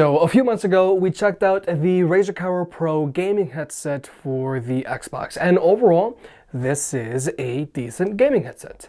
So a few months ago, we checked out the Razer Kaira Pro Gaming headset for the Xbox, and overall, this is a decent gaming headset.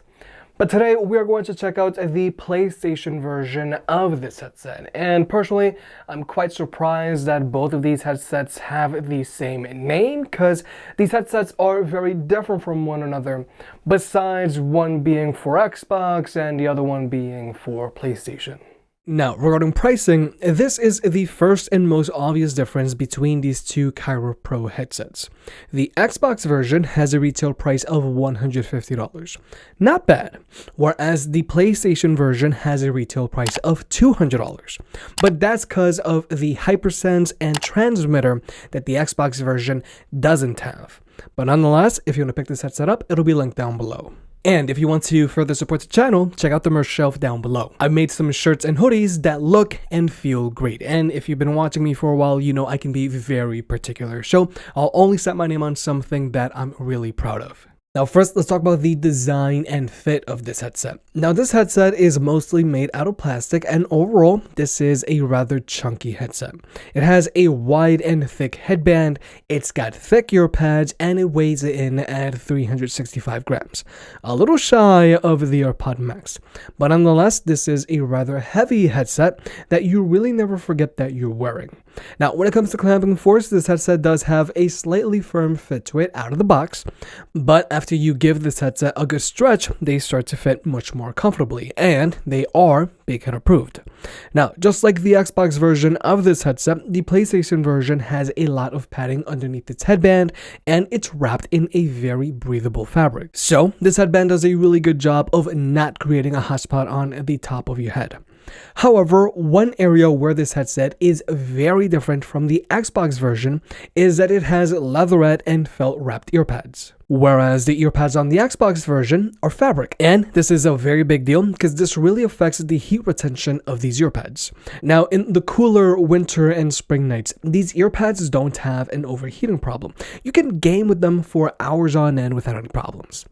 But today, we are going to check out the PlayStation version of this headset, and personally, I'm quite surprised that both of these headsets have the same name, because these headsets are very different from one another, besides one being for Xbox and the other one being for PlayStation. Now, regarding pricing, this is the first and most obvious difference between these two Kaira Pro headsets. The Xbox version has a retail price of $150. Not bad. Whereas the PlayStation version has a retail price of $200. But that's because of the HyperSense and transmitter that the Xbox version doesn't have. But nonetheless, if you want to pick this headset up, it'll be linked down below. And if you want to further support the channel, check out the merch shelf down below. I made some shirts and hoodies that look and feel great. And if you've been watching me for a while, you know I can be very particular. So I'll only set my name on something that I'm really proud of. Now first, let's talk about the design and fit of this headset. Now this headset is mostly made out of plastic, and overall, this is a rather chunky headset. It has a wide and thick headband, it's got thick ear pads, and it weighs in at 365 grams. A little shy of the AirPod Max. But nonetheless, this is a rather heavy headset that you really never forget that you're wearing. Now, when it comes to clamping force, this headset does have a slightly firm fit to it out of the box, but after you give this headset a good stretch, they start to fit much more comfortably, and they are Big-Head approved. Now, just like the Xbox version of this headset, the PlayStation version has a lot of padding underneath its headband, and it's wrapped in a very breathable fabric. So, this headband does a really good job of not creating a hot spot on the top of your head. However, one area where this headset is very different from the Xbox version is that it has leatherette and felt wrapped earpads. Whereas the earpads on the Xbox version are fabric. And this is a very big deal because this really affects the heat retention of these earpads. Now, in the cooler winter and spring nights, these earpads don't have an overheating problem. You can game with them for hours on end without any problems.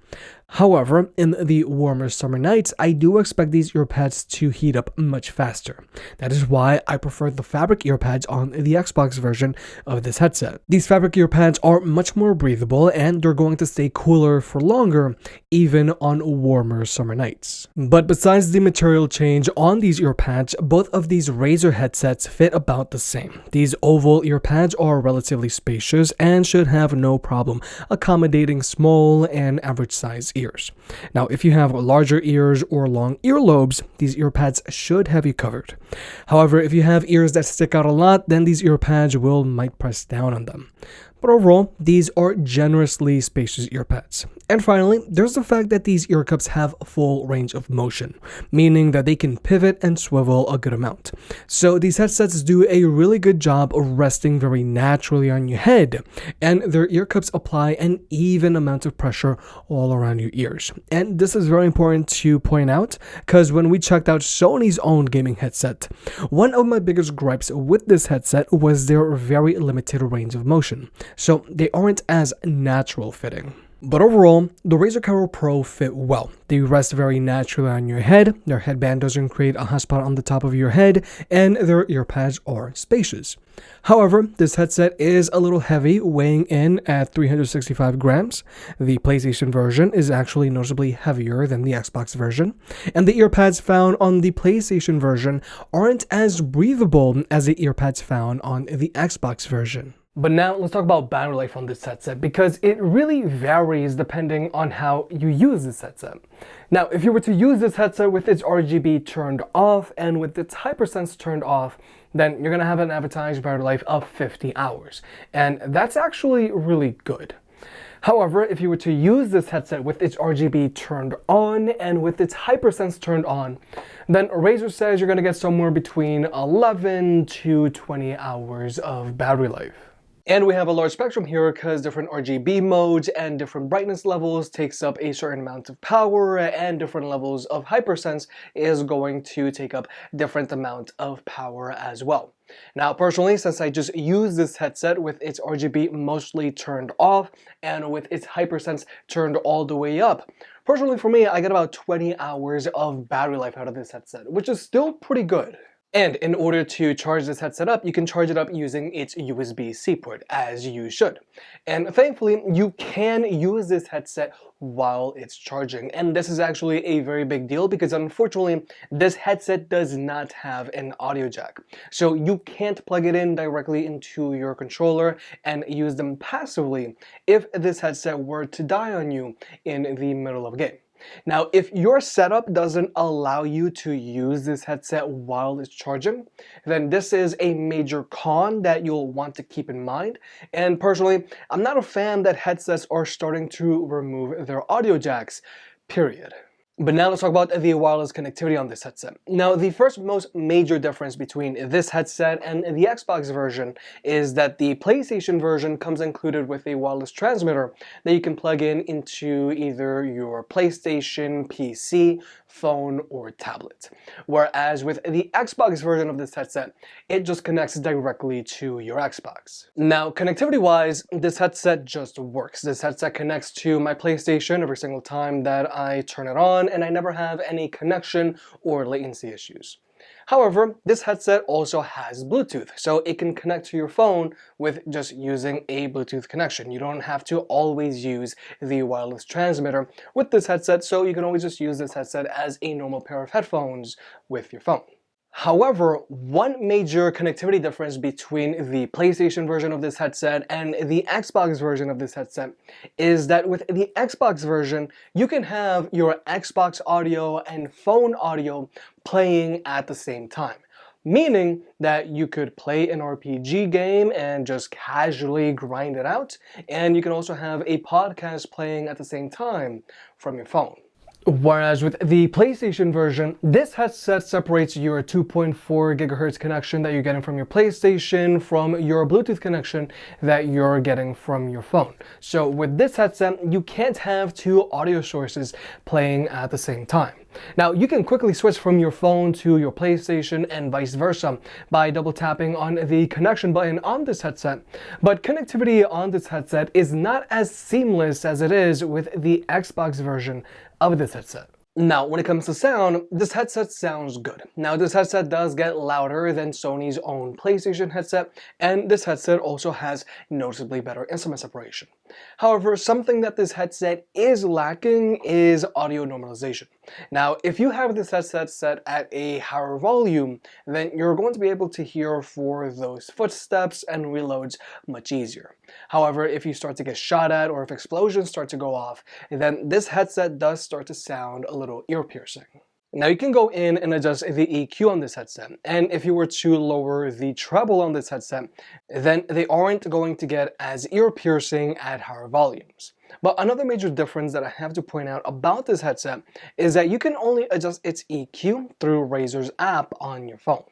However, in the warmer summer nights, I do expect these earpads to heat up much faster. That is why I prefer the fabric earpads on the Xbox version of this headset. These fabric earpads are much more breathable and they're going to stay cooler for longer, even on warmer summer nights. But besides the material change on these earpads, both of these Razer headsets fit about the same. These oval earpads are relatively spacious and should have no problem accommodating small and average size ears. Now, if you have larger ears or long earlobes, these earpads should have you covered. However, if you have ears that stick out a lot, then these earpads might press down on them. But overall, these are generously spacious earpads. And finally, there's the fact that these ear cups have full range of motion, meaning that they can pivot and swivel a good amount. So these headsets do a really good job of resting very naturally on your head, and their ear cups apply an even amount of pressure all around your ears. And this is very important to point out, because when we checked out Sony's own gaming headset, one of my biggest gripes with this headset was their very limited range of motion. So they aren't as natural fitting. But overall, the Razer Kaira Pro fit well. They rest very naturally on your head, their headband doesn't create a hot spot on the top of your head, and their earpads are spacious. However, this headset is a little heavy, weighing in at 365 grams. The PlayStation version is actually noticeably heavier than the Xbox version, and the earpads found on the PlayStation version aren't as breathable as the earpads found on the Xbox version. But now let's talk about battery life on this headset, because it really varies depending on how you use this headset. Now, if you were to use this headset with its RGB turned off and with its HyperSense turned off, then you're going to have an advertised battery life of 50 hours. And that's actually really good. However, if you were to use this headset with its RGB turned on and with its HyperSense turned on, then Razer says you're going to get somewhere between 11 to 20 hours of battery life. And we have a large spectrum here because different RGB modes and different brightness levels takes up a certain amount of power, and different levels of HyperSense is going to take up different amount of power as well. Now, personally, since I just use this headset with its RGB mostly turned off and with its HyperSense turned all the way up, personally for me, I get about 20 hours of battery life out of this headset, which is still pretty good. And in order to charge this headset up, you can charge it up using its USB-C port, as you should. And thankfully, you can use this headset while it's charging. And this is actually a very big deal because unfortunately, this headset does not have an audio jack. So you can't plug it in directly into your controller and use them passively if this headset were to die on you in the middle of a game. Now, if your setup doesn't allow you to use this headset while it's charging, then this is a major con that you'll want to keep in mind. And personally, I'm not a fan that headsets are starting to remove their audio jacks, period. But now let's talk about the wireless connectivity on this headset. Now, the first most major difference between this headset and the Xbox version is that the PlayStation version comes included with a wireless transmitter that you can plug in into either your PlayStation, PC, phone, or tablet. Whereas with the Xbox version of this headset, it just connects directly to your Xbox. Now, connectivity-wise, this headset just works. This headset connects to my PlayStation every single time that I turn it on, and I never have any connection or latency issues. However, this headset also has Bluetooth, so it can connect to your phone with just using a Bluetooth connection. You don't have to always use the wireless transmitter with this headset, so you can always just use this headset as a normal pair of headphones with your phone. However, one major connectivity difference between the PlayStation version of this headset and the Xbox version of this headset is that with the Xbox version, you can have your Xbox audio and phone audio playing at the same time. Meaning that you could play an RPG game and just casually grind it out, and you can also have a podcast playing at the same time from your phone. Whereas with the PlayStation version, this headset separates your 2.4 gigahertz connection that you're getting from your PlayStation from your Bluetooth connection that you're getting from your phone. So with this headset, you can't have two audio sources playing at the same time. Now, you can quickly switch from your phone to your PlayStation and vice versa by double tapping on the connection button on this headset, but connectivity on this headset is not as seamless as it is with the Xbox version of this headset. Now, when it comes to sound, this headset sounds good. Now, this headset does get louder than Sony's own PlayStation headset, and this headset also has noticeably better instrument separation. However, something that this headset is lacking is audio normalization. Now, if you have this headset set at a higher volume, then you're going to be able to hear for those footsteps and reloads much easier. However, if you start to get shot at or if explosions start to go off, then this headset does start to sound a little ear-piercing. Now you can go in and adjust the EQ on this headset, and if you were to lower the treble on this headset, then they aren't going to get as ear-piercing at higher volumes. But another major difference that I have to point out about this headset is that you can only adjust its EQ through Razer's app on your phone.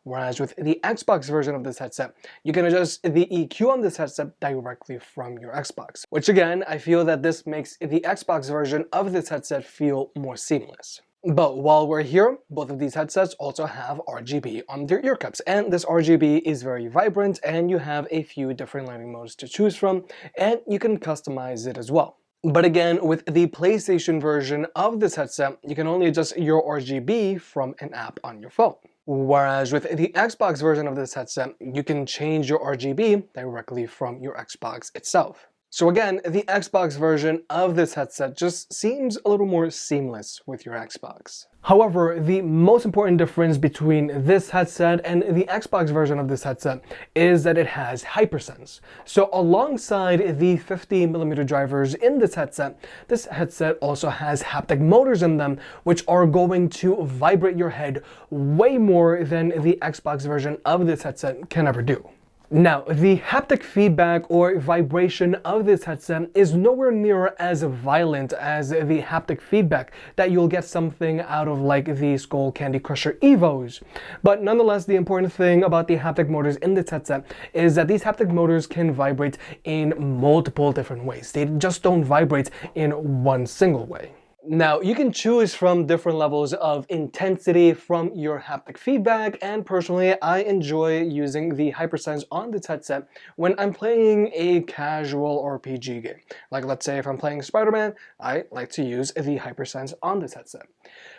Whereas with the Xbox version of this headset, you can adjust the EQ on this headset directly from your Xbox. Which again, I feel that this makes the Xbox version of this headset feel more seamless. But while we're here, both of these headsets also have RGB on their ear cups, and this RGB is very vibrant and you have a few different lighting modes to choose from, and you can customize it as well. But again, with the PlayStation version of this headset, you can only adjust your RGB from an app on your phone. Whereas with the Xbox version of this headset, you can change your RGB directly from your Xbox itself. So again, the Xbox version of this headset just seems a little more seamless with your Xbox. However, the most important difference between this headset and the Xbox version of this headset is that it has HyperSense. So alongside the 50mm drivers in this headset also has haptic motors in them, which are going to vibrate your head way more than the Xbox version of this headset can ever do. Now, the haptic feedback or vibration of this headset is nowhere near as violent as the haptic feedback that you'll get something out of like the Skull Candy Crusher Evos. But nonetheless, the important thing about the haptic motors in this headset is that these haptic motors can vibrate in multiple different ways. They just don't vibrate in one single way. Now, you can choose from different levels of intensity from your haptic feedback, and personally, I enjoy using the HyperSense on this headset when I'm playing a casual RPG game. Like, let's say if I'm playing Spider-Man, I like to use the HyperSense on this headset.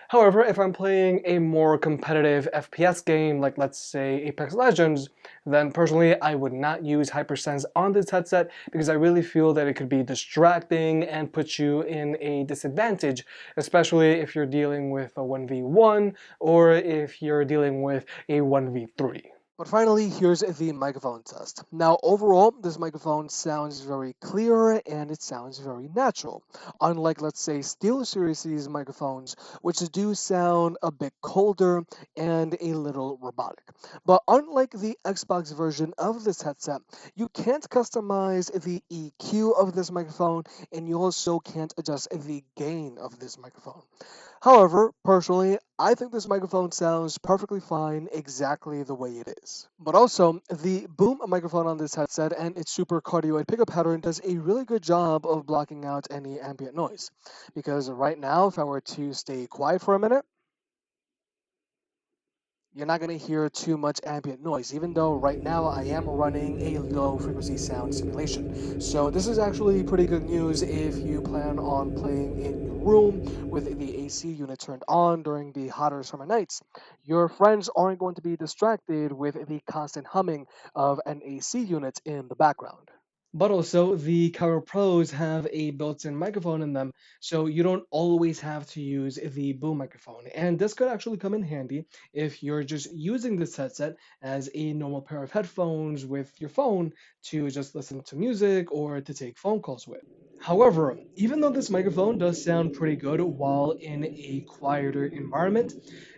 However, if I'm playing a more competitive FPS game, like let's say Apex Legends, then personally I would not use HyperSense on this headset because I really feel that it could be distracting and put you in a disadvantage, especially if you're dealing with a 1v1 or if you're dealing with a 1v3. But finally, here's the microphone test. Now, overall, this microphone sounds very clear and it sounds very natural. Unlike, let's say, SteelSeries microphones, which do sound a bit colder and a little robotic. But unlike the Xbox version of this headset, you can't customize the EQ of this microphone and you also can't adjust the gain of this microphone. However, personally, I think this microphone sounds perfectly fine exactly the way it is. But also, the boom microphone on this headset and its super cardioid pickup pattern does a really good job of blocking out any ambient noise. Because right now, if I were to stay quiet for a minute, you're not going to hear too much ambient noise, even though right now I am running a low frequency sound simulation. So this is actually pretty good news if you plan on playing in your room with the AC unit turned on during the hotter summer nights. Your friends aren't going to be distracted with the constant humming of an AC unit in the background. But also, the Kaira Pros have a built-in microphone in them, so you don't always have to use the boom microphone. And this could actually come in handy if you're just using this headset as a normal pair of headphones with your phone to just listen to music or to take phone calls with. However, even though this microphone does sound pretty good while in a quieter environment,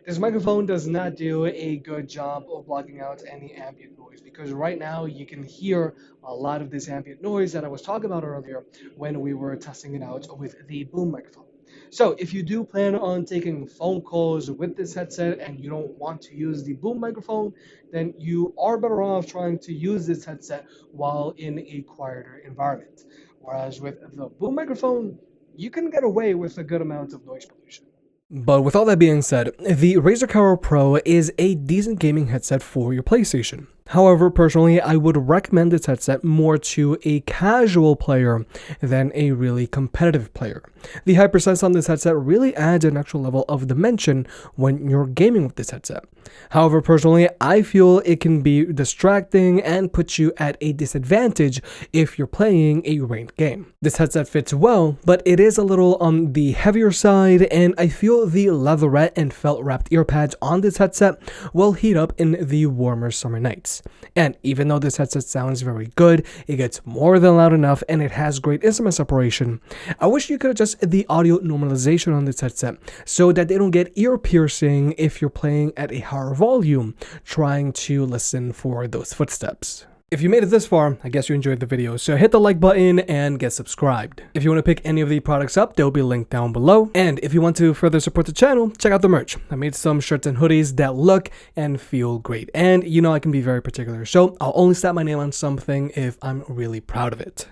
this microphone does not do a good job of blocking out any ambient noise because right now you can hear a lot of this ambient noise that I was talking about earlier when we were testing it out with the boom microphone. So if you do plan on taking phone calls with this headset and you don't want to use the boom microphone, then you are better off trying to use this headset while in a quieter environment. Whereas with the boom microphone, you can get away with a good amount of noise pollution. But with all that being said, the Razer Kaira Pro is a decent gaming headset for your PlayStation. However, personally, I would recommend this headset more to a casual player than a really competitive player. The HyperSense on this headset really adds an extra level of dimension when you're gaming with this headset. However, personally, I feel it can be distracting and put you at a disadvantage if you're playing a ranked game. This headset fits well, but it is a little on the heavier side, and I feel the leatherette and felt wrapped ear pads on this headset will heat up in the warmer summer nights. And even though this headset sounds very good, it gets more than loud enough and it has great instrument separation, I wish you could adjust the audio normalization on this headset so that they don't get ear piercing if you're playing at a higher volume trying to listen for those footsteps. If you made it this far, I guess you enjoyed the video, so hit the like button and get subscribed. If you want to pick any of the products up, they'll be linked down below. And if you want to further support the channel, check out the merch. I made some shirts and hoodies that look and feel great. And you know I can be very particular, so I'll only slap my name on something if I'm really proud of it.